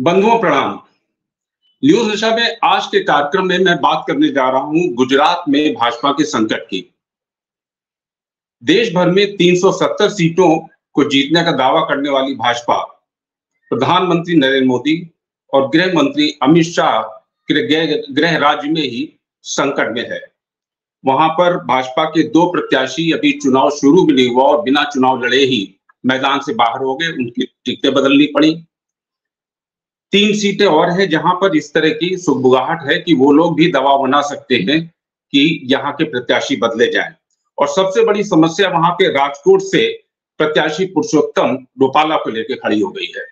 बंधुओं प्रणाम। न्यूज दिशा में आज के कार्यक्रम में मैं बात करने जा रहा हूं गुजरात में भाजपा के संकट की। देश भर में 370 सीटों को जीतने का दावा करने वाली भाजपा प्रधानमंत्री नरेंद्र मोदी और गृह मंत्री अमित शाह के गृह राज्य में ही संकट में है। वहां पर भाजपा के दो प्रत्याशी अभी चुनाव शुरू भी नहीं हुआ और बिना चुनाव लड़े ही मैदान से बाहर हो गए, उनकी टिकटें बदलनी पड़ी। 3 सीटें और हैं जहां पर इस तरह की सुगबुगाहट है कि वो लोग भी दबाव बना सकते हैं कि यहाँ के प्रत्याशी बदले जाएं। और सबसे बड़ी समस्या वहां पे राजकोट से प्रत्याशी पुरुषोत्तम रूपाला को लेकर खड़ी हो गई है।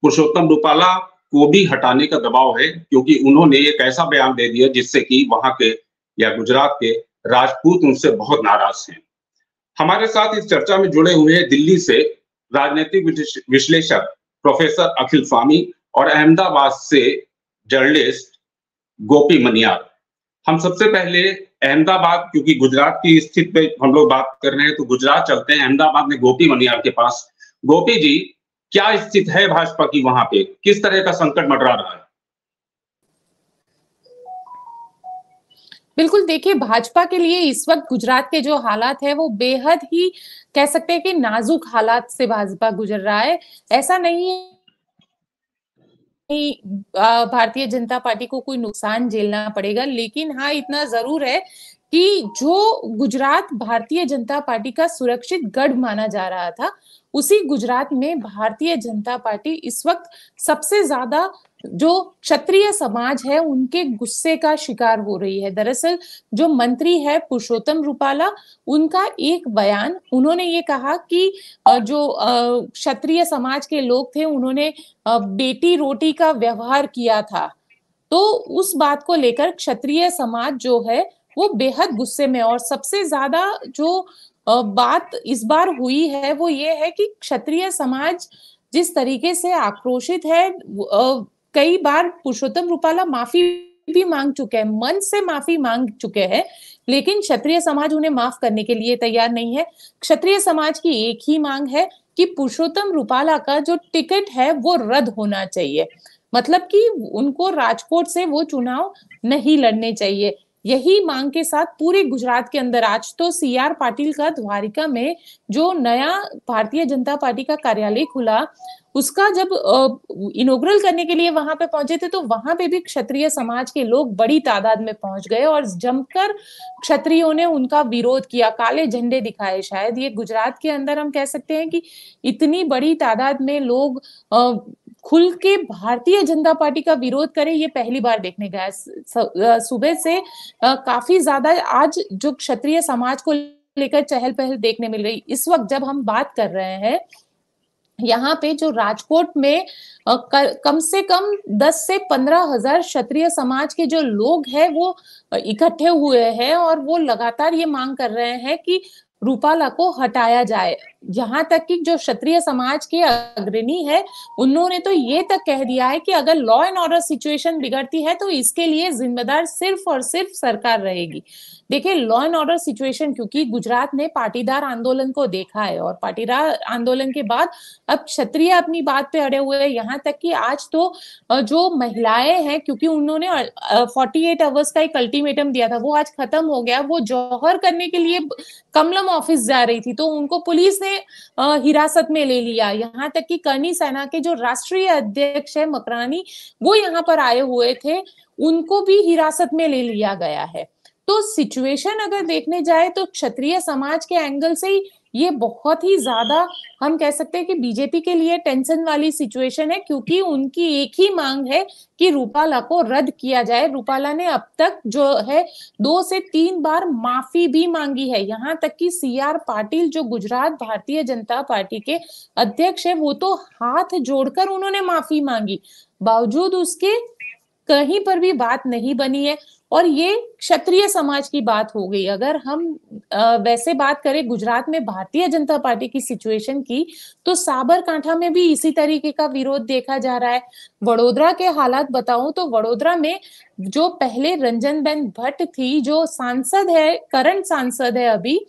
पुरुषोत्तम रूपाला को भी हटाने का दबाव है क्योंकि उन्होंने एक ऐसा बयान दे दिया जिससे कि वहां के या गुजरात के राजपूत उनसे बहुत नाराज हैं। हमारे साथ इस चर्चा में जुड़े हुए हैं दिल्ली से राजनीतिक विश्लेषक प्रोफेसर अखिल स्वामी और अहमदाबाद से जर्नलिस्ट गोपी मनियार। हम सबसे पहले अहमदाबाद, क्योंकि गुजरात की स्थिति पे हम लोग बात कर रहे हैं तो गुजरात चलते हैं। अहमदाबाद में गोपी मनियार के पास। गोपी जी, क्या स्थिति है भाजपा की वहां पे? किस तरह का संकट मंडरा रहा है? बिल्कुल, देखिए, भाजपा के लिए इस वक्त गुजरात के जो हालात है वो बेहद ही कह सकते हैं कि नाजुक हालात से भाजपा गुजर रहा है। ऐसा नहीं है भारतीय जनता पार्टी को कोई नुकसान झेलना पड़ेगा, लेकिन हाँ, इतना जरूर है कि जो गुजरात भारतीय जनता पार्टी का सुरक्षित गढ़ माना जा रहा था, उसी गुजरात में भारतीय जनता पार्टी इस वक्त सबसे ज्यादा जो क्षत्रिय समाज है उनके गुस्से का शिकार हो रही है। दरअसल जो मंत्री है पुरुषोत्तम रूपाला, उनका एक बयान, उन्होंने ये कहा कि जो क्षत्रिय समाज के लोग थे उन्होंने बेटी रोटी का व्यवहार किया था, तो उस बात को लेकर क्षत्रिय समाज जो है वो बेहद गुस्से में। और सबसे ज्यादा जो बात इस बार हुई है वो ये है कि क्षत्रिय समाज जिस तरीके से आक्रोशित है, कई बार पुरुषोत्तम रूपाला माफी भी मांग चुके हैं, मन से माफी मांग चुके हैं, लेकिन क्षत्रिय समाज उन्हें माफ करने के लिए तैयार नहीं है। क्षत्रिय समाज की एक ही मांग है कि पुरुषोत्तम रूपाला का जो टिकट है वो रद्द होना चाहिए, मतलब कि उनको राजकोट से वो चुनाव नहीं लड़ने चाहिए। यही मांग के साथ पूरे गुजरात के अंदर आज तो CR पाटिल का द्वारिका में जो नया भारतीय जनता पार्टी का कार्यालय खुला, उसका जब इनॉग्रल करने के लिए वहां पे पहुंचे थे तो वहां पे भी क्षत्रिय समाज के लोग बड़ी तादाद में पहुंच गए और जमकर क्षत्रियों ने उनका विरोध किया, काले झंडे दिखाए। शायद ये गुजरात के अंदर हम कह सकते हैं कि इतनी बड़ी तादाद में लोग खुल के भारतीय जनता पार्टी का विरोध करें, ये पहली बार देखने गया। सुबह से काफी ज्यादा आज जो क्षत्रिय समाज को लेकर चहल पहल देखने मिल रही। इस वक्त जब हम बात कर रहे हैं, यहाँ पे जो राजकोट में कम से कम 10 से 15 हजार क्षत्रिय समाज के जो लोग हैं वो इकट्ठे हुए हैं और वो लगातार ये मांग कर रहे हैं कि रूपाला को हटाया जाए। यहाँ तक कि जो क्षत्रिय समाज के अग्रणी है उन्होंने तो ये तक कह दिया है कि अगर लॉ एंड ऑर्डर सिचुएशन बिगड़ती है तो इसके लिए जिम्मेदार सिर्फ और सिर्फ सरकार रहेगी। देखिए, लॉ एंड ऑर्डर सिचुएशन, क्योंकि गुजरात ने पाटीदार आंदोलन को देखा है और पाटीदार आंदोलन के बाद अब क्षत्रिय अपनी बात पे अड़े हुए हैं। यहाँ तक कि आज तो जो महिलाएं हैं, क्योंकि उन्होंने 48 आवर्स का एक अल्टीमेटम दिया था, वो आज खत्म हो गया। वो जौहर करने के लिए कमलम ऑफिस जा रही थी तो उनको पुलिस ने हिरासत में ले लिया। यहाँ तक कि करनी सेना के जो राष्ट्रीय अध्यक्ष है मकरानी, वो यहाँ पर आए हुए थे, उनको भी हिरासत में ले लिया गया है। तो सिचुएशन अगर देखने जाए तो क्षत्रिय समाज के एंगल से ही ये बहुत ही ज्यादा हम कह सकते हैं कि बीजेपी के लिए टेंशन वाली सिचुएशन है, क्योंकि उनकी एक ही मांग है कि रूपाला को रद्द किया जाए। रूपाला ने अब तक जो है 2 से 3 बार माफी भी मांगी है। यहाँ तक कि CR पाटिल जो गुजरात भारतीय जनता पार्टी के अध्यक्ष है, वो तो हाथ जोड़कर उन्होंने माफी मांगी, बावजूद उसके कहीं पर भी बात नहीं बनी है। और ये क्षत्रिय समाज की बात हो गई। अगर हम वैसे बात करें गुजरात में भारतीय जनता पार्टी की सिचुएशन की, तो साबरकांठा में भी इसी तरीके का विरोध देखा जा रहा है। वडोदरा के हालात बताऊं तो वडोदरा में जो पहले रंजनबेन भट्ट थी, जो सांसद है, करंट सांसद है अभी,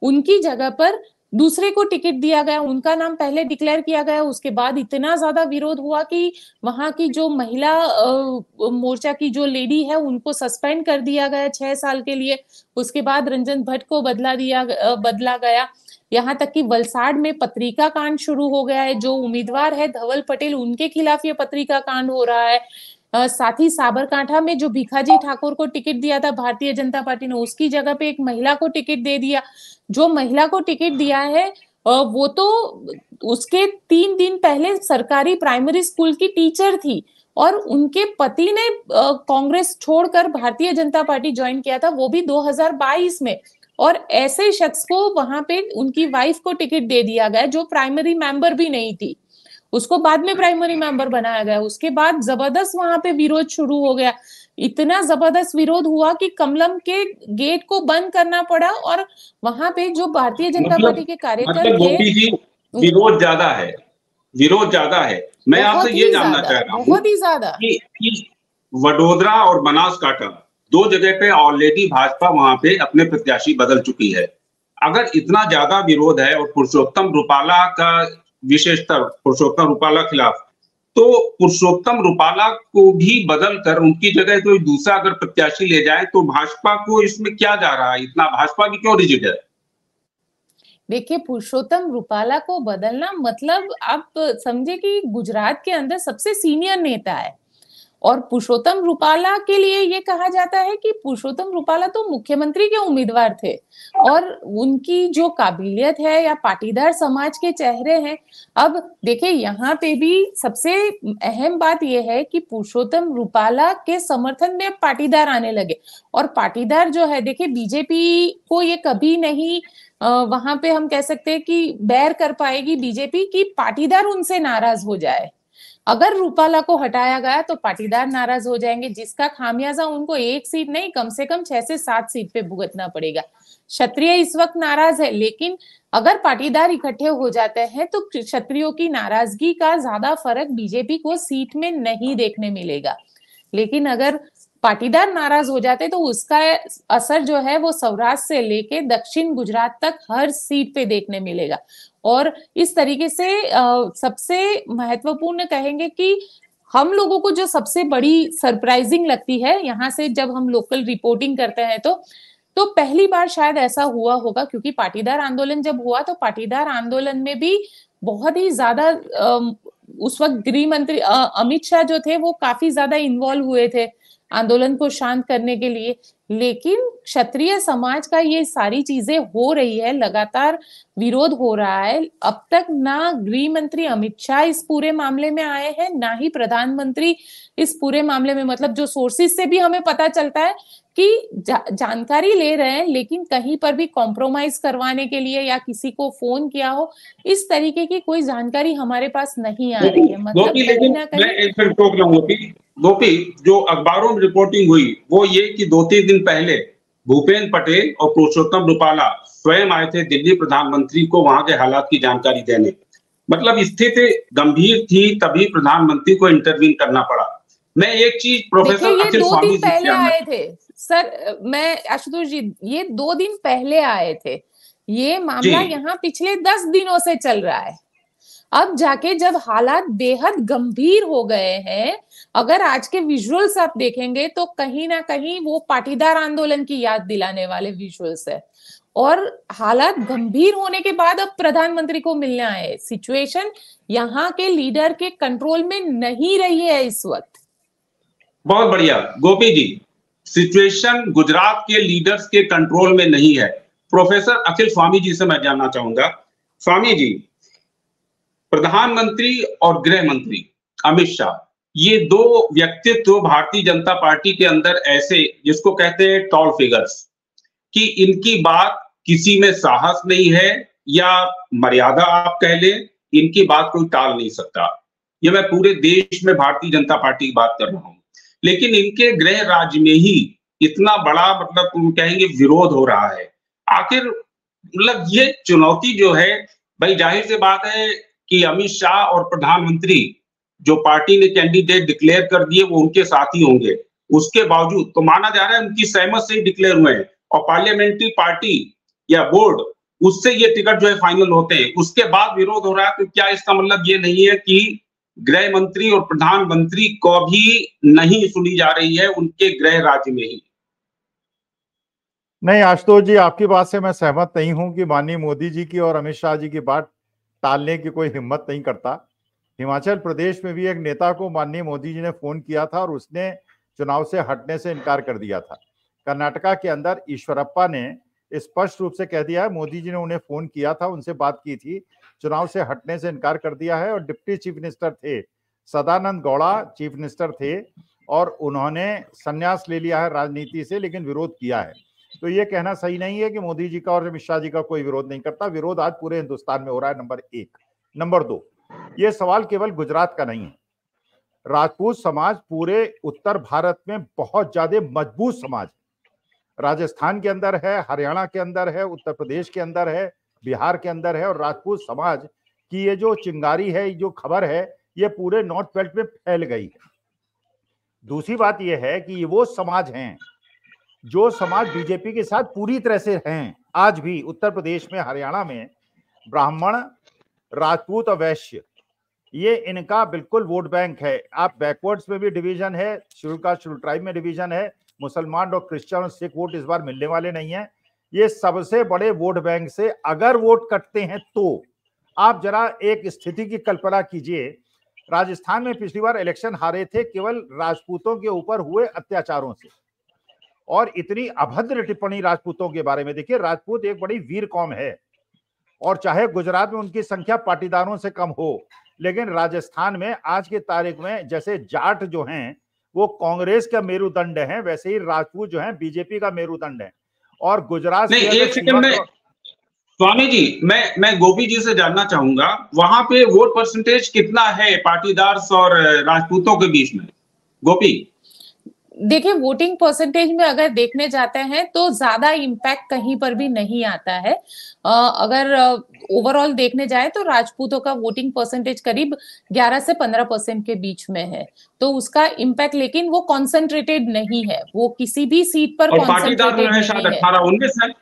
उनकी जगह पर दूसरे को टिकट दिया गया, उनका नाम पहले डिक्लेयर किया गया, उसके बाद इतना ज्यादा विरोध हुआ कि वहां की जो महिला मोर्चा की जो लेडी है उनको सस्पेंड कर दिया गया 6 साल के लिए। उसके बाद रंजन भट्ट को बदला गया। यहाँ तक कि वलसाड़ में पत्रिका कांड शुरू हो गया है, जो उम्मीदवार है धवल पटेल उनके खिलाफ ये पत्रिका कांड हो रहा है। साथ ही साबरकांठा में जो भिखाजी ठाकुर को टिकट दिया था भारतीय जनता पार्टी ने, उसकी जगह पे एक महिला को टिकट दे दिया। जो महिला को टिकट दिया है वो तो उसके 3 दिन पहले सरकारी प्राइमरी स्कूल की टीचर थी और उनके पति ने कांग्रेस छोड़कर भारतीय जनता पार्टी ज्वाइन किया था, वो भी 2022 में। और ऐसे शख्स को वहां पे उनकी वाइफ को टिकट दे दिया गया जो प्राइमरी मेंबर भी नहीं थी, उसको बाद में प्राइमरी मेंबर बनाया गया। उसके बाद जबरदस्त वहां पे विरोध शुरू हो गया। इतना जबरदस्त विरोध हुआ कि कमलम के गेट को बंद करना पड़ा और वहां पे जो भारतीय जनता पार्टी के कार्यकर्ता थे, विरोध ज्यादा है, विरोध ज्यादा है। मैं आपसे ये जानना चाह रहा हूँ बहुत ही ज्यादा कि वडोदरा और बनासकांठा 2 जगह पे ऑलरेडी भाजपा वहां पे अपने प्रत्याशी बदल चुकी है। अगर इतना ज्यादा विरोध है और पुरुषोत्तम रूपाला का विशेषतर पुरुषोत्तम रूपाला खिलाफ, तो पुरुषोत्तम रूपाला को भी बदल कर उनकी जगह कोई दूसरा अगर प्रत्याशी ले जाए तो भाजपा को इसमें क्या जा रहा है? इतना भाजपा की क्यों रिजिड है? देखिए, पुरुषोत्तम रूपाला को बदलना मतलब आप समझे कि गुजरात के अंदर सबसे सीनियर नेता है और पुरुषोत्तम रूपाला के लिए ये कहा जाता है कि पुरुषोत्तम रूपाला तो मुख्यमंत्री के उम्मीदवार थे और उनकी जो काबिलियत है या पाटीदार समाज के चेहरे हैं। अब देखिए, यहाँ पे भी सबसे अहम बात यह है कि पुरुषोत्तम रूपाला के समर्थन में पाटीदार आने लगे और पाटीदार जो है, देखिए बीजेपी को ये कभी नहीं वहां पे हम कह सकते हैं कि बैर कर पाएगी बीजेपी की पाटीदार उनसे नाराज हो जाए। अगर रूपाला को हटाया गया तो पाटीदार नाराज हो जाएंगे, जिसका खामियाजा उनको 1 सीट नहीं कम से कम 6 से 7 सीट पे भुगतना पड़ेगा। क्षत्रिय इस वक्त नाराज है, लेकिन अगर पाटीदार इकट्ठे हो जाते हैं तो क्षत्रियों की नाराजगी का ज्यादा फर्क बीजेपी को सीट में नहीं देखने मिलेगा। लेकिन अगर पाटीदार नाराज हो जाते तो उसका असर जो है वो सौराष्ट्र से लेके दक्षिण गुजरात तक हर सीट पे देखने मिलेगा। और इस तरीके से सबसे महत्वपूर्ण कहेंगे कि हम लोगों को जो सबसे बड़ी सरप्राइजिंग लगती है यहाँ से जब हम लोकल रिपोर्टिंग करते हैं तो पहली बार शायद ऐसा हुआ होगा, क्योंकि पाटीदार आंदोलन जब हुआ तो पाटीदार आंदोलन में भी बहुत ही ज्यादा उस वक्त गृह मंत्री अमित शाह जो थे वो काफी ज्यादा इन्वॉल्व हुए थे आंदोलन को शांत करने के लिए। लेकिन क्षत्रिय समाज का ये सारी चीजें हो रही है, लगातार विरोध हो रहा है। अब तक ना गृह मंत्री अमित शाह इस पूरे मामले में आए हैं, ना ही प्रधानमंत्री इस पूरे मामले में, मतलब जो सोर्सेज से भी हमें पता चलता है कि जानकारी ले रहे हैं, लेकिन कहीं पर भी कॉम्प्रोमाइज करवाने के लिए या किसी को फोन किया हो इस तरीके की कोई जानकारी हमारे पास नहीं आ रही है। मतलब कहीं ना कहीं गोपी, जो अखबारों में रिपोर्टिंग हुई वो ये कि 2-3 दिन पहले भूपेंद्र पटेल और पुरुषोत्तम रूपाला स्वयं आए थे दिल्ली प्रधानमंत्री को वहां के हालात की जानकारी देने। मतलब स्थिति गंभीर थी, तभी प्रधानमंत्री को इंटरवीन करना पड़ा। मैं एक चीज प्रोफेसर अखिल स्वामी जी पहले आए थे सर, मैं आशुतोष जी ये 2 दिन पहले आए थे। ये मामला यहाँ पिछले 10 दिनों से चल रहा है। अब जाके जब हालात बेहद गंभीर हो गए हैं, अगर आज के विजुअल्स आप देखेंगे तो कहीं ना कहीं वो पाटीदार आंदोलन की याद दिलाने वाले विजुअल्स है और हालात गंभीर होने के बाद अब प्रधानमंत्री को मिलने आए। सिचुएशन यहाँ के लीडर के कंट्रोल में नहीं रही है इस वक्त। बहुत बढ़िया गोपी जी, सिचुएशन गुजरात के लीडर्स के कंट्रोल में नहीं है। प्रोफेसर अखिल स्वामी जी से मैं जानना चाहूंगा, स्वामी जी, प्रधानमंत्री और गृह मंत्री अमित शाह, ये 2 व्यक्तित्व भारतीय जनता पार्टी के अंदर ऐसे जिसको कहते हैं टॉल फिगर्स, कि इनकी बात किसी में साहस नहीं है या मर्यादा आप कह लें, इनकी बात कोई टाल नहीं सकता। ये मैं पूरे देश में भारतीय जनता पार्टी की बात कर रहा हूं, लेकिन इनके गृह राज्य में ही इतना बड़ा मतलब कहेंगे विरोध हो रहा है। आखिर मतलब ये चुनौती जो है, भाई जाहिर सी बात है कि अमित शाह और प्रधानमंत्री जो पार्टी ने कैंडिडेट डिक्लेयर कर दिए वो उनके साथ ही होंगे। उसके बावजूद तो माना जा रहा है उनकी सहमत से ही डिक्लेयर हुए हैं और पार्लियामेंट्री पार्टी या बोर्ड उससे ये टिकट जो है फाइनल होते हैं, उसके बाद विरोध हो रहा है। तो क्या इसका मतलब ये नहीं है कि गृह मंत्री और प्रधानमंत्री को भी नहीं सुनी जा रही है उनके गृह राज्य में ही? नहीं आशुतोष जी, आपकी बात से मैं सहमत नहीं हूं कि माननीय मोदी जी की और अमित शाह जी की बात टालने की कोई हिम्मत नहीं करता। हिमाचल प्रदेश में भी एक नेता को माननीय मोदी जी ने फोन किया था और उसने चुनाव से हटने से इनकार कर दिया था। कर्नाटका के अंदर ईश्वरप्पा ने स्पष्ट रूप से कह दिया है, मोदी जी ने उन्हें फोन किया था, उनसे बात की थी, चुनाव से हटने से इनकार कर दिया है। और डिप्टी चीफ मिनिस्टर थे सदानंद गौड़ा, चीफ मिनिस्टर थे, और उन्होंने संन्यास ले लिया है राजनीति से, लेकिन विरोध किया है। तो ये कहना सही नहीं है कि मोदी जी का और अमित शाह जी का कोई विरोध नहीं करता। विरोध आज पूरे हिंदुस्तान में हो रहा है, नंबर एक। नंबर दो, ये सवाल केवल गुजरात का नहीं है। राजपूत समाज पूरे उत्तर भारत में बहुत ज्यादा मजबूत समाज है। राजस्थान के अंदर है, हरियाणा के अंदर है, उत्तर प्रदेश के अंदर है, बिहार के अंदर है। और राजपूत समाज की ये जो चिंगारी है, जो खबर है, ये पूरे नॉर्थ बेल्ट में फैल गई है। दूसरी बात यह है कि ये वो समाज हैं जो समाज बीजेपी के साथ पूरी तरह से हैं। आज भी उत्तर प्रदेश में, हरियाणा में ब्राह्मण, राजपूत और वैश्य, ये इनका बिल्कुल वोट बैंक है। आप बैकवर्ड्स में भी डिवीजन है, शेड्यूल कास्ट शेड्यूल ट्राइब में डिवीजन है, मुसलमान और क्रिश्चियन और सिख वोट इस बार मिलने वाले नहीं है। ये सबसे बड़े वोट बैंक से अगर वोट कटते हैं तो आप जरा एक स्थिति की कल्पना कीजिए। राजस्थान में पिछली बार इलेक्शन हारे थे केवल राजपूतों के ऊपर हुए अत्याचारों से, और इतनी अभद्र टिप्पणी राजपूतों के बारे में। देखिए, राजपूत एक बड़ी वीर कौम है, और चाहे गुजरात में उनकी संख्या पाटीदारों से कम हो, लेकिन राजस्थान में आज की तारीख में जैसे जाट जो हैं वो कांग्रेस का मेरुदंड है, वैसे ही राजपूत जो हैं बीजेपी का मेरुदंड है। और गुजरात नहीं, एक सेकंड में स्वामी जी, मैं गोपी जी से जानना चाहूंगा, वहां पे वोट परसेंटेज कितना है पाटीदार और राजपूतों के बीच में? गोपी, देखिए, वोटिंग परसेंटेज में अगर देखने जाते हैं तो ज्यादा इम्पैक्ट कहीं पर भी नहीं आता है। अगर ओवरऑल देखने जाए तो राजपूतों का वोटिंग परसेंटेज करीब 11 से 15% के बीच में है, तो उसका इम्पैक्ट, लेकिन वो कॉन्सेंट्रेटेड नहीं है, वो किसी भी सीट पर कॉन्सेंट्रेटेड नहीं है। 18-19 है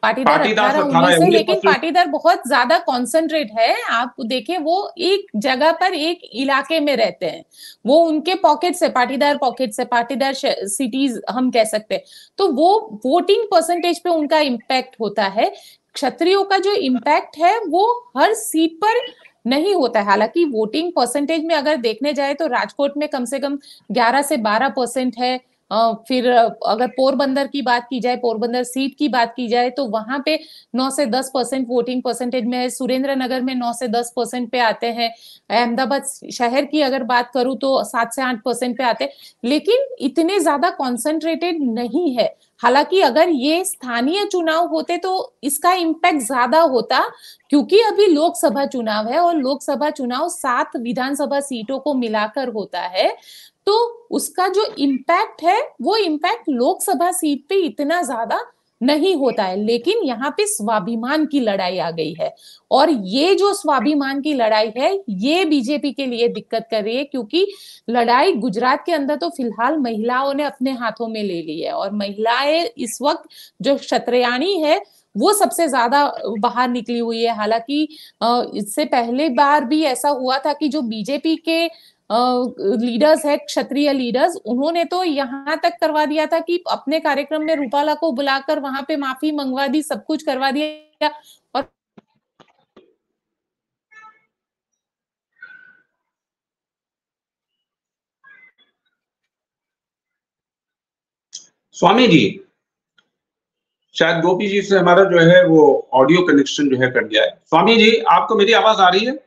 पाटीदार 18-19 है, लेकिन पाटीदार बहुत ज्यादा कॉन्सेंट्रेट है। आप देखें, वो एक जगह पर एक इलाके में रहते हैं, वो उनके पॉकेट से, पाटीदार पॉकेट से, पाटीदार सिटीज हम कह सकते हैं, तो वो वोटिंग परसेंटेज पे उनका इम्पैक्ट होता है। क्षत्रियों का जो इम्पैक्ट है वो हर सीट पर नहीं होता है। हालांकि वोटिंग परसेंटेज में अगर देखने जाए तो राजकोट में कम से कम 11 से 12% है। फिर अगर पोरबंदर की बात की जाए, पोरबंदर सीट की बात की जाए, तो वहां पे 9 से 10% वोटिंग परसेंटेज में है। सुरेंद्र नगर में 9 से 10% पे आते हैं। अहमदाबाद शहर की अगर बात करूं तो 7 से 8% पे आते हैं, लेकिन इतने ज्यादा कॉन्सेंट्रेटेड नहीं है। हालांकि अगर ये स्थानीय चुनाव होते तो इसका इम्पैक्ट ज्यादा होता, क्योंकि अभी लोकसभा चुनाव है और लोकसभा चुनाव 7 विधानसभा सीटों को मिलाकर होता है, तो उसका जो इम्पैक्ट है वो इम्पैक्ट लोकसभा सीट पे इतना ज्यादा नहीं होता है। लेकिन यहाँ पे स्वाभिमान की लड़ाई आ गई है, और ये जो स्वाभिमान की लड़ाई है ये बीजेपी के लिए दिक्कत कर रही है, क्योंकि लड़ाई गुजरात के अंदर तो फिलहाल महिलाओं ने अपने हाथों में ले ली है, और महिलाएं इस वक्त जो क्षत्रियाणी है वो सबसे ज्यादा बाहर निकली हुई है। हालांकि इससे पहले बार भी ऐसा हुआ था कि जो बीजेपी के लीडर्स है, क्षत्रिय लीडर्स, उन्होंने तो यहां तक करवा दिया था कि अपने कार्यक्रम में रूपाला को बुलाकर वहां पे माफी मंगवा दी, सब कुछ करवा दिया। और स्वामी जी, शायद गोपी जी से हमारा जो है वो ऑडियो कनेक्शन जो है कट गया है। स्वामी जी, आपको मेरी आवाज आ रही है?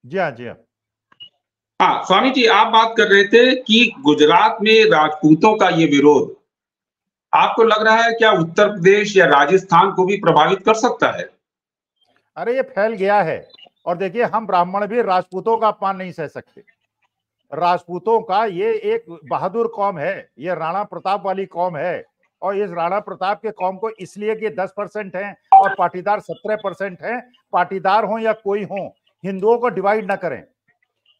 जी हाँ, जी हाँ। हाँ स्वामी जी, आप बात कर रहे थे कि गुजरात में राजपूतों का ये विरोध, आपको लग रहा है क्या उत्तर प्रदेश या राजस्थान को भी प्रभावित कर सकता है? अरे ये फैल गया है। और देखिए, हम ब्राह्मण भी राजपूतों का अपमान नहीं सह सकते। राजपूतों का ये एक बहादुर कौम है, ये राणा प्रताप वाली कौम है, और इस राणा प्रताप के कौम को इसलिए कि 10% हैं और पाटीदार 17% हैं। पाटीदार हो या कोई हो, हिंदुओं को डिवाइड ना करें।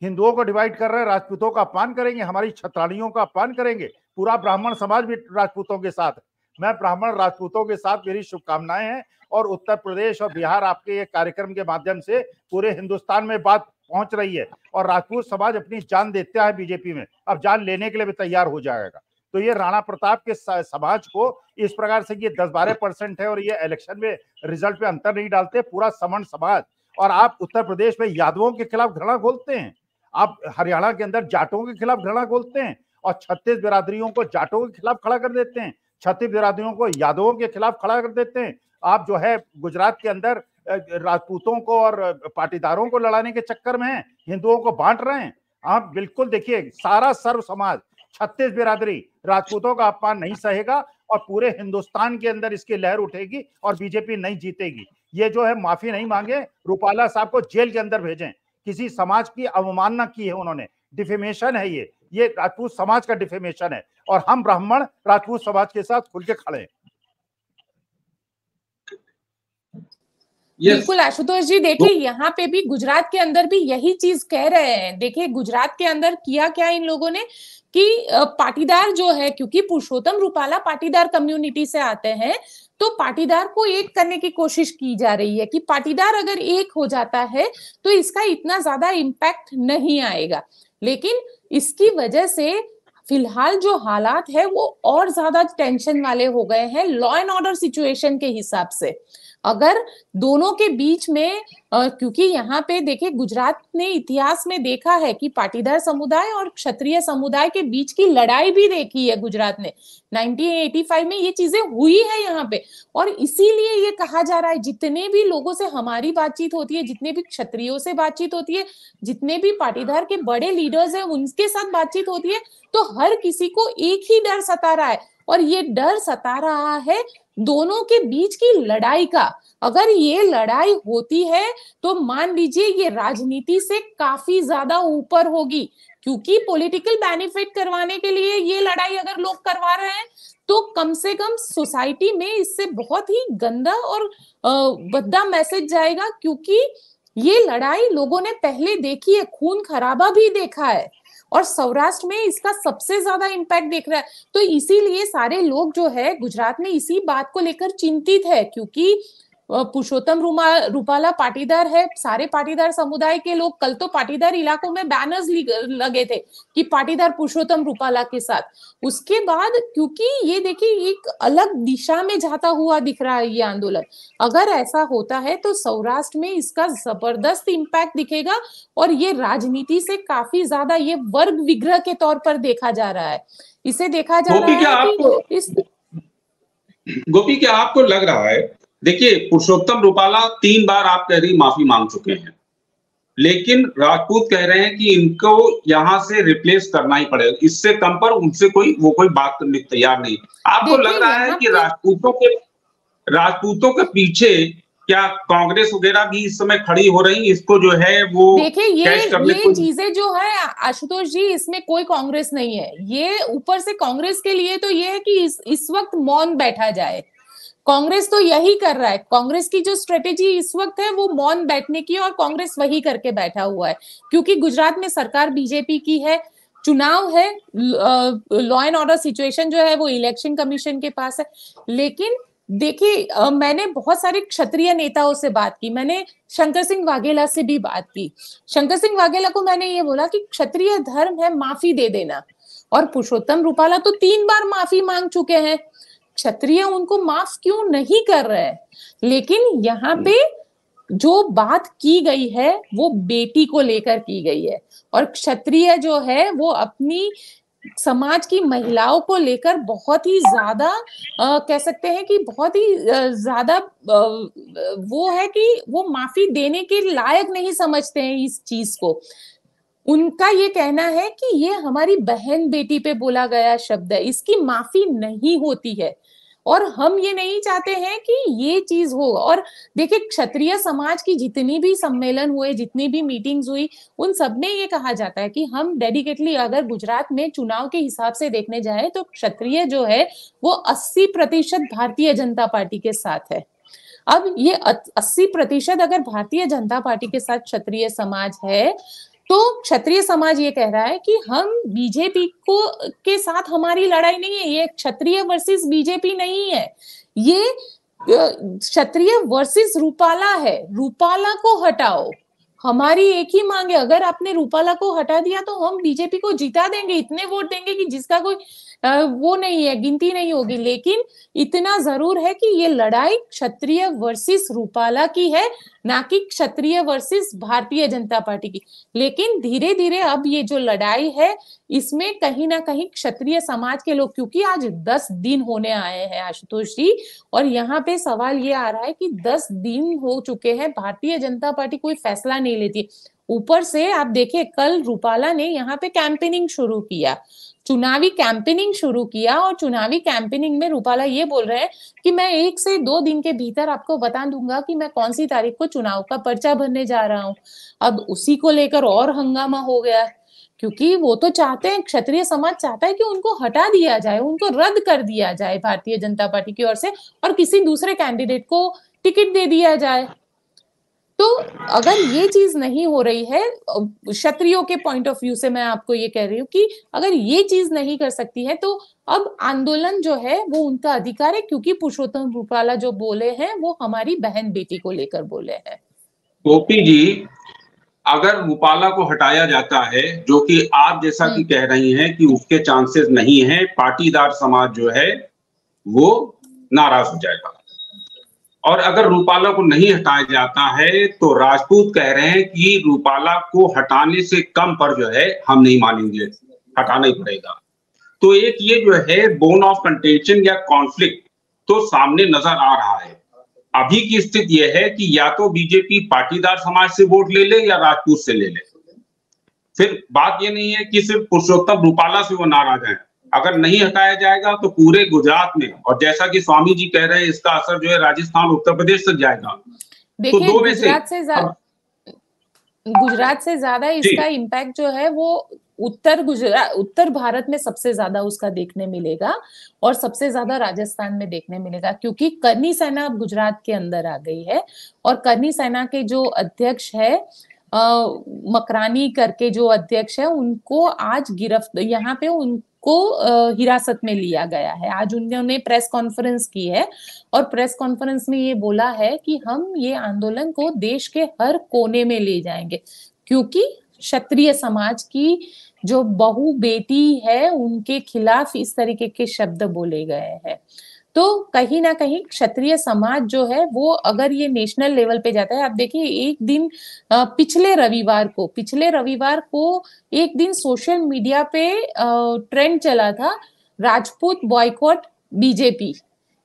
हिंदुओं को डिवाइड कर रहे हैं, राजपूतों का अपमान करेंगे, हमारी छत्राणियों का अपमान करेंगे। पूरा ब्राह्मण समाज भी राजपूतों के साथ है। मैं ब्राह्मण राजपूतों के साथ मेरी शुभकामनाएं हैं और उत्तर प्रदेश और बिहार आपके ये कार्यक्रम के माध्यम से पूरे हिंदुस्तान में बात पहुंच रही है और राजपूत समाज अपनी जान देता है बीजेपी में, अब जान लेने के लिए भी तैयार हो जाएगा। तो ये राणा प्रताप के समाज को इस प्रकार से ये 10-12% है और ये इलेक्शन में रिजल्ट पे अंतर नहीं डालते, पूरा समण समाज। और आप उत्तर प्रदेश में यादवों के खिलाफ घृणा खोलते हैं, आप हरियाणा के अंदर जाटों के खिलाफ घृणा खोलते हैं और 36 बिरादरियों को जाटों के खिलाफ खड़ा कर देते हैं, 36 बिरादरियों को यादवों के खिलाफ खड़ा कर देते हैं। आप जो है गुजरात के अंदर राजपूतों को और पाटीदारों को लड़ाने के चक्कर में हिंदुओं को बांट रहे हैं। आप बिल्कुल देखिए, सारा सर्व समाज 36 बिरादरी राजपूतों का अपमान नहीं सहेगा और पूरे हिंदुस्तान के अंदर इसकी लहर उठेगी और बीजेपी नहीं जीतेगी। ये जो है माफी नहीं मांगे, रूपाला साहब को जेल के अंदर भेजें, किसी समाज की अवमानना की है उन्होंने, डिफेमेशन है ये राजपूत समाज का डिफेमेशन है और हम ब्राह्मण राजपूत समाज के साथ खुल के खड़े हैं। बिल्कुल आशुतोष जी, देखिए यहाँ पे भी गुजरात के अंदर भी यही चीज कह रहे हैं। देखिए गुजरात के अंदर किया क्या इन लोगों ने कि पाटीदार जो है, क्योंकि पुरुषोत्तम रूपाला पाटीदार कम्युनिटी से आते हैं, तो पाटीदार को एक करने की कोशिश की जा रही है कि पाटीदार अगर एक हो जाता है तो इसका इतना ज्यादा इम्पैक्ट नहीं आएगा। लेकिन इसकी वजह से फिलहाल जो हालात है वो और ज्यादा टेंशन वाले हो गए हैं लॉ एंड ऑर्डर सिचुएशन के हिसाब से। अगर दोनों के बीच में क्योंकि यहाँ पे देखिए गुजरात ने इतिहास में देखा है कि पाटीदार समुदाय और क्षत्रिय समुदाय के बीच की लड़ाई भी देखी है गुजरात ने। 1985 में ये चीजें हुई है यहाँ पे और इसीलिए ये कहा जा रहा है जितने भी लोगों से हमारी बातचीत होती है, जितने भी क्षत्रियों से बातचीत होती है, जितने भी पाटीदार के बड़े लीडर्स हैं उनके साथ बातचीत होती है, तो हर किसी को एक ही डर सता रहा है और ये डर सता रहा है दोनों के बीच की लड़ाई का। अगर ये लड़ाई होती है तो मान लीजिए ये राजनीति से काफी ज्यादा ऊपर होगी, क्योंकि पॉलिटिकल बेनिफिट करवाने के लिए ये लड़ाई अगर लोग करवा रहे हैं तो कम से कम सोसाइटी में इससे बहुत ही गंदा और भद्दा मैसेज जाएगा, क्योंकि ये लड़ाई लोगों ने पहले देखी है, खून खराबा भी देखा है और सौराष्ट्र में इसका सबसे ज्यादा इंपैक्ट देख रहा है। तो इसीलिए सारे लोग जो है गुजरात में इसी बात को लेकर चिंतित है, क्योंकि पुरुषोत्तम रूपाला पाटीदार है, सारे पाटीदार समुदाय के लोग, कल तो पाटीदार इलाकों में बैनर्स लगे थे कि पाटीदार पुरुषोत्तम रूपाला के साथ। उसके बाद क्योंकि ये देखिए एक अलग दिशा में जाता हुआ दिख रहा है ये आंदोलन, अगर ऐसा होता है तो सौराष्ट्र में इसका जबरदस्त इम्पैक्ट दिखेगा और ये राजनीति से काफी ज्यादा ये वर्ग विग्रह के तौर पर देखा जा रहा है। इसे देखा जा रहा है कि गोपी, क्या आपको लग रहा है, देखिए पुरुषोत्तम रूपाला 3 बार आप कह रही माफी मांग चुके हैं, लेकिन राजपूत कह रहे हैं कि इनको यहां से रिप्लेस करना ही पड़ेगा, इससे कम पर उनसे कोई बात करने को तैयार नहीं। आपको लग रहा है कि राजपूतों के पीछे क्या कांग्रेस वगैरह भी इस समय खड़ी हो रही, इसको जो है वो देखिए ये चीजें जो है आशुतोष जी, इसमें कोई कांग्रेस नहीं है। ये ऊपर से कांग्रेस के लिए तो ये है कि इस वक्त मौन बैठा जाए। कांग्रेस तो यही कर रहा है, कांग्रेस की जो स्ट्रेटेजी इस वक्त है वो मौन बैठने की, और कांग्रेस वही करके बैठा हुआ है, क्योंकि गुजरात में सरकार बीजेपी की है, चुनाव है, लॉ एंड ऑर्डर सिचुएशन जो है वो इलेक्शन कमीशन के पास है। लेकिन देखिए मैंने बहुत सारे क्षत्रिय नेताओं से बात की, मैंने शंकर सिंह वाघेला से भी बात की। शंकर सिंह वाघेला को मैंने ये बोला कि क्षत्रिय धर्म है माफी दे देना, और पुरुषोत्तम रूपाला तो 3 बार माफी मांग चुके हैं, क्षत्रिय उनको माफ क्यों नहीं कर रहे। लेकिन यहाँ पे जो बात की गई है वो बेटी को लेकर की गई है, और क्षत्रिय जो है वो अपनी समाज की महिलाओं को लेकर बहुत ही ज्यादा कह सकते हैं कि बहुत ही ज्यादा वो है कि वो माफी देने के लायक नहीं समझते हैं इस चीज को। उनका ये कहना है कि ये हमारी बहन बेटी पे बोला गया शब्द है, इसकी माफी नहीं होती है, और हम ये नहीं चाहते हैं कि ये चीज हो। और देखिए क्षत्रिय समाज की जितनी भी सम्मेलन हुए, जितनी भी मीटिंग्स हुई, उन सब में ये कहा जाता है कि हम डेडिकेटली अगर गुजरात में चुनाव के हिसाब से देखने जाए तो क्षत्रिय जो है वो 80% भारतीय जनता पार्टी के साथ है। अब ये 80% अगर भारतीय जनता पार्टी के साथ क्षत्रिय समाज है तो क्षत्रिय समाज ये कह रहा है कि हम बीजेपी को के साथ हमारी लड़ाई नहीं है, ये क्षत्रिय वर्सेस बीजेपी नहीं है, ये क्षत्रिय वर्सेस रूपाला है। रूपाला को हटाओ, हमारी एक ही मांग है, अगर आपने रूपाला को हटा दिया तो हम बीजेपी को जिता देंगे, इतने वोट देंगे कि जिसका कोई वो नहीं है, गिनती नहीं होगी। लेकिन इतना जरूर है कि ये लड़ाई क्षत्रिय वर्सेस रूपाला की है, ना कि क्षत्रिय वर्सेस भारतीय जनता पार्टी की। लेकिन धीरे धीरे अब ये जो लड़ाई है इसमें कहीं ना कहीं क्षत्रिय समाज के लोग, क्योंकि आज 10 दिन होने आए हैं आशुतोष जी, और यहाँ पे सवाल ये आ रहा है कि 10 दिन हो चुके हैं, भारतीय जनता पार्टी कोई फैसला नहीं लेती। ऊपर से आप देखिए कल रूपाला ने यहाँ पे कैंपेनिंग शुरू किया, चुनावी कैंपेनिंग शुरू किया, और चुनावी कैंपेनिंग में रूपाला ये बोल रहे हैं कि मैं 1 से 2 दिन के भीतर आपको बता दूंगा कि मैं कौन सी तारीख को चुनाव का पर्चा भरने जा रहा हूं। अब उसी को लेकर और हंगामा हो गया, क्योंकि वो तो चाहते हैं, क्षत्रिय समाज चाहता है कि उनको हटा दिया जाए, उनको रद्द कर दिया जाए भारतीय जनता पार्टी की ओर से, और किसी दूसरे कैंडिडेट को टिकट दे दिया जाए। तो अगर ये चीज नहीं हो रही है, क्षत्रियों के पॉइंट ऑफ व्यू से मैं आपको ये कह रही हूँ कि अगर ये चीज नहीं कर सकती है तो अब आंदोलन जो है वो उनका अधिकार है, क्योंकि पुरुषोत्तम रूपाला जो बोले हैं वो हमारी बहन बेटी को लेकर बोले हैं। गोपी जी, अगर रूपाला को हटाया जाता है, जो कि आप जैसा कि कह रही हैं कि उसके चांसेस नहीं है, पाटीदार समाज जो है वो नाराज हो जाएगा। और अगर रूपाला को नहीं हटाया जाता है तो राजपूत कह रहे हैं कि रूपाला को हटाने से कम पर जो है हम नहीं मानेंगे, हटाना ही पड़ेगा। तो एक ये जो है बोन ऑफ कंटेंशन या कॉन्फ्लिक्ट तो सामने नजर आ रहा है। अभी की स्थिति यह है कि या तो बीजेपी पाटीदार समाज से वोट ले ले या राजपूत से ले ले। फिर बात ये नहीं है कि सिर्फ पुरुषोत्तम रूपाला से वो नाराज है, अगर नहीं हटाया जाएगा तो पूरे गुजरात में, और जैसा कि स्वामी जी कह रहे हैं इसका असर जो है राजस्थान उत्तर प्रदेश तक जाएगा। तो दो में से गुजरात से ज्यादा इसका इम्पैक्ट जो है वो उत्तर भारत में सबसे ज्यादा उसका देखने मिलेगा, और सबसे ज्यादा राजस्थान में देखने मिलेगा, क्योंकि करनी सेना अब गुजरात के अंदर आ गई है। और करनी सेना के जो अध्यक्ष है मकरानी करके जो अध्यक्ष है, उनको आज यहाँ पे उनको हिरासत में लिया गया है। आज उन्होंने प्रेस कॉन्फ्रेंस की है, और प्रेस कॉन्फ्रेंस में ये बोला है कि हम ये आंदोलन को देश के हर कोने में ले जाएंगे, क्योंकि क्षत्रिय समाज की जो बहू बेटी है उनके खिलाफ इस तरीके के शब्द बोले गए हैं। तो कहीं ना कहीं क्षत्रिय समाज जो है वो अगर ये नेशनल लेवल पे जाता है, आप देखिए एक दिन पिछले रविवार को एक दिन सोशल मीडिया पे ट्रेंड चला था, राजपूत बॉयकॉट बीजेपी।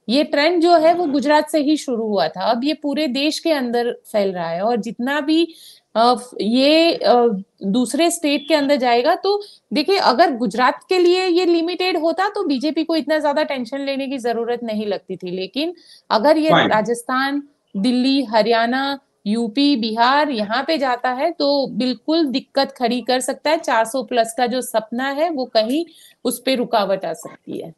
ये ट्रेंड जो है वो गुजरात से ही शुरू हुआ था, अब ये पूरे देश के अंदर फैल रहा है, और जितना भी ये दूसरे स्टेट के अंदर जाएगा। तो देखिए अगर गुजरात के लिए ये लिमिटेड होता तो बीजेपी को इतना ज्यादा टेंशन लेने की जरूरत नहीं लगती थी, लेकिन अगर ये राजस्थान, दिल्ली, हरियाणा, यूपी, बिहार यहाँ पे जाता है तो बिल्कुल दिक्कत खड़ी कर सकता है। 400 प्लस का जो सपना है वो कहीं उस पे रुकावट आ सकती है।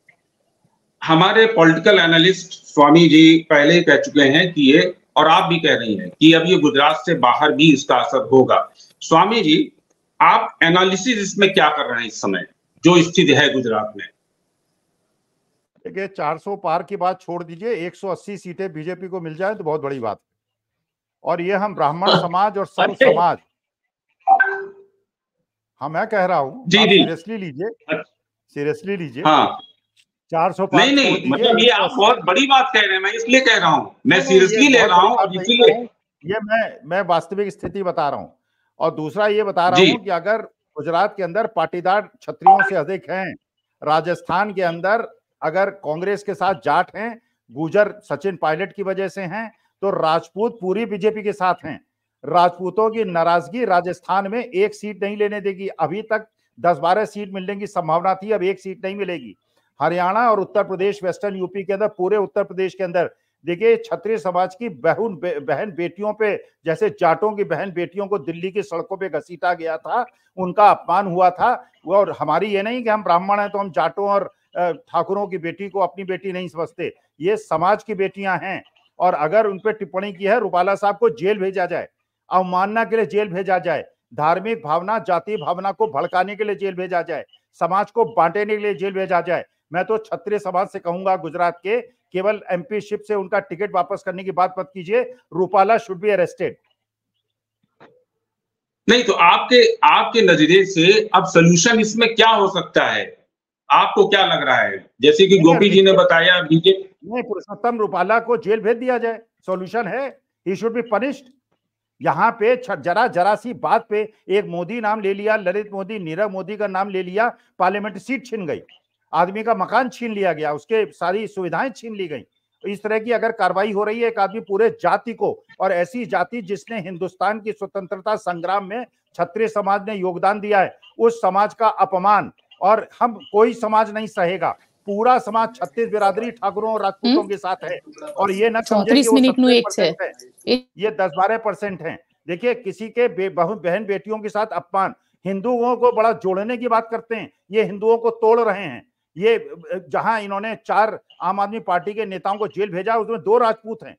हमारे पॉलिटिकल एनालिस्ट स्वामी जी पहले ही कह चुके हैं कि ये, और आप भी कह रही हैं कि अब ये गुजरात से बाहर भी इसका असर होगा। स्वामी जी, आप एनालिसिस इसमें क्या कर रहे हैं इस समय जो स्थिति है गुजरात में? देखिए 400 पार की बात छोड़ दीजिए, 180 सीटें बीजेपी को मिल जाए तो बहुत बड़ी बात है। और ये हम ब्राह्मण समाज और सर्व समाज, मैं कह रहा हूँ सीरियसली लीजिए। हाँ 400 पार नहीं मतलब ये आप बहुत बड़ी बात कह रहे हैं, मैं इसलिए कह रहा हूँ, मैं सीरियसली ले रहा हूँ, इसीलिए ये मैं वास्तविक स्थिति बता रहा हूँ। और दूसरा ये बता रहा हूँ कि अगर गुजरात के अंदर पाटीदार क्षत्रियों से अधिक हैं, राजस्थान के अंदर अगर कांग्रेस के साथ जाट हैं, गुजर सचिन पायलट की वजह से हैं, तो राजपूत पूरी बीजेपी के साथ हैं। राजपूतों की नाराजगी राजस्थान में एक सीट नहीं लेने देगी। अभी तक 10-12 सीट मिलने की संभावना थी, अब एक सीट नहीं मिलेगी। हरियाणा और उत्तर प्रदेश, वेस्टर्न यूपी के अंदर, पूरे उत्तर प्रदेश के अंदर देखिए क्षत्रिय समाज की बहन बेटियों पे, जैसे जाटों की बहन बेटियों को दिल्ली की सड़कों पे घसीटा गया था, उनका अपमान हुआ था। और हमारी ये नहीं कि हम ब्राह्मण हैं तो हम जाटों और ठाकुरों की बेटी को अपनी बेटी नहीं समझते, ये समाज की बेटियां हैं। और अगर उन पर टिप्पणी की है, रूपाला साहब को जेल भेजा जाए, अवमानना के लिए जेल भेजा जाए। धार्मिक भावना, जाति भावना को भड़काने के लिए जेल भेजा जाए, समाज को बांटने के लिए जेल भेजा जाए। मैं तो क्षत्रिय समाज से कहूंगा गुजरात के, केवल एमपीशिप से उनका टिकट वापस करने की बात मत कीजिए। Rupala should be arrested. नहीं तो आपके नजरिए से अब सोल्यूशन इसमें क्या हो सकता है, आपको क्या लग रहा है? जैसे कि गोपी जी ने बताया, बीजेपी नहीं, पुरुषोत्तम रूपाला को जेल भेज दिया जाए, सॉल्यूशन है। He should be punished. यहाँ पे जरा सी बात पे एक मोदी नाम ले लिया, ललित मोदी, नीरव मोदी का नाम ले लिया, पार्लियामेंट सीट छीन गई, आदमी का मकान छीन लिया गया, उसके सारी सुविधाएं छीन ली गई। इस तरह की अगर कार्रवाई हो रही है एक आदमी पूरे जाति को, और ऐसी जाति जिसने हिंदुस्तान की स्वतंत्रता संग्राम में क्षत्रिय समाज ने योगदान दिया है, उस समाज का अपमान, और हम कोई समाज नहीं सहेगा। पूरा समाज 36 बिरादरी ठाकुरों और राजपूतों के साथ है, और ये न समझे कि वो 70% है, ये 10-12% है। देखिए, किसी के बहन बेटियों के साथ अपमान, हिंदुओं को बड़ा जोड़ने की बात करते हैं, ये हिंदुओं को तोड़ रहे हैं। ये जहां इन्होंने 4 आम आदमी पार्टी के नेताओं को जेल भेजा, उसमें 2 राजपूत हैं,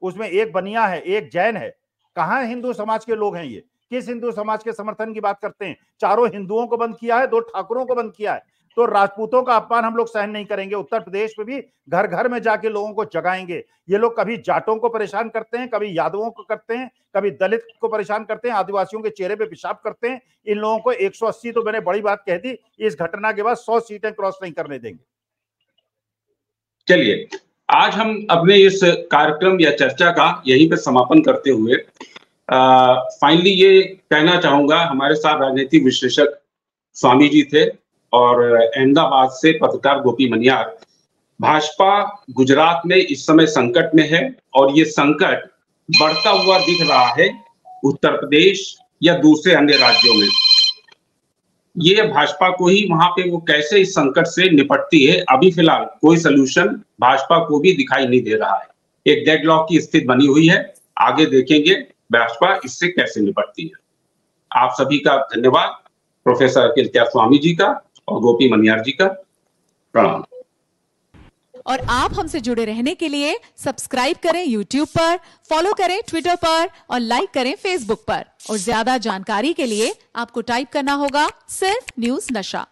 उसमें एक बनिया है, एक जैन है। कहां हिंदू समाज के लोग हैं ये? किस हिंदू समाज के समर्थन की बात करते हैं? चारों हिंदुओं को बंद किया है, 2 ठाकुरों को बंद किया है। तो राजपूतों का अपमान हम लोग सहन नहीं करेंगे। उत्तर प्रदेश में भी घर घर में जाके लोगों को जगाएंगे। ये लोग कभी जाटों को परेशान करते हैं, कभी यादवों को करते हैं, कभी दलित को परेशान करते हैं, आदिवासियों के चेहरे पे पेशाब करते हैं। इन लोगों को 180, तो मैंने बड़ी बात कह दी, इस घटना के बाद 100 सीटें क्रॉस नहीं करने देंगे। चलिए, आज हम अपने इस कार्यक्रम या चर्चा का यहीं पे समापन करते हुए फाइनली ये कहना चाहूंगा, हमारे साथ राजनीतिक विश्लेषक स्वामी जी थे और अहमदाबाद से पत्रकार गोपी मनियार। भाजपा गुजरात में इस समय संकट में है, और ये संकट बढ़ता हुआ दिख रहा है उत्तर प्रदेश या दूसरे अन्य राज्यों में। ये भाजपा को ही वहां पे वो कैसे इस संकट से निपटती है, अभी फिलहाल कोई सलूशन भाजपा को भी दिखाई नहीं दे रहा है। एक डेडलॉक की स्थिति बनी हुई है, आगे देखेंगे भाजपा इससे कैसे निपटती है। आप सभी का धन्यवाद, प्रोफेसर अखिल त्याग स्वामी जी का और गोपी मनियार जी का प्रणाम। और आप हमसे जुड़े रहने के लिए सब्सक्राइब करें YouTube पर, फॉलो करें Twitter पर और लाइक करें Facebook पर। और ज्यादा जानकारी के लिए आपको टाइप करना होगा सिर्फ न्यूज़ नशा।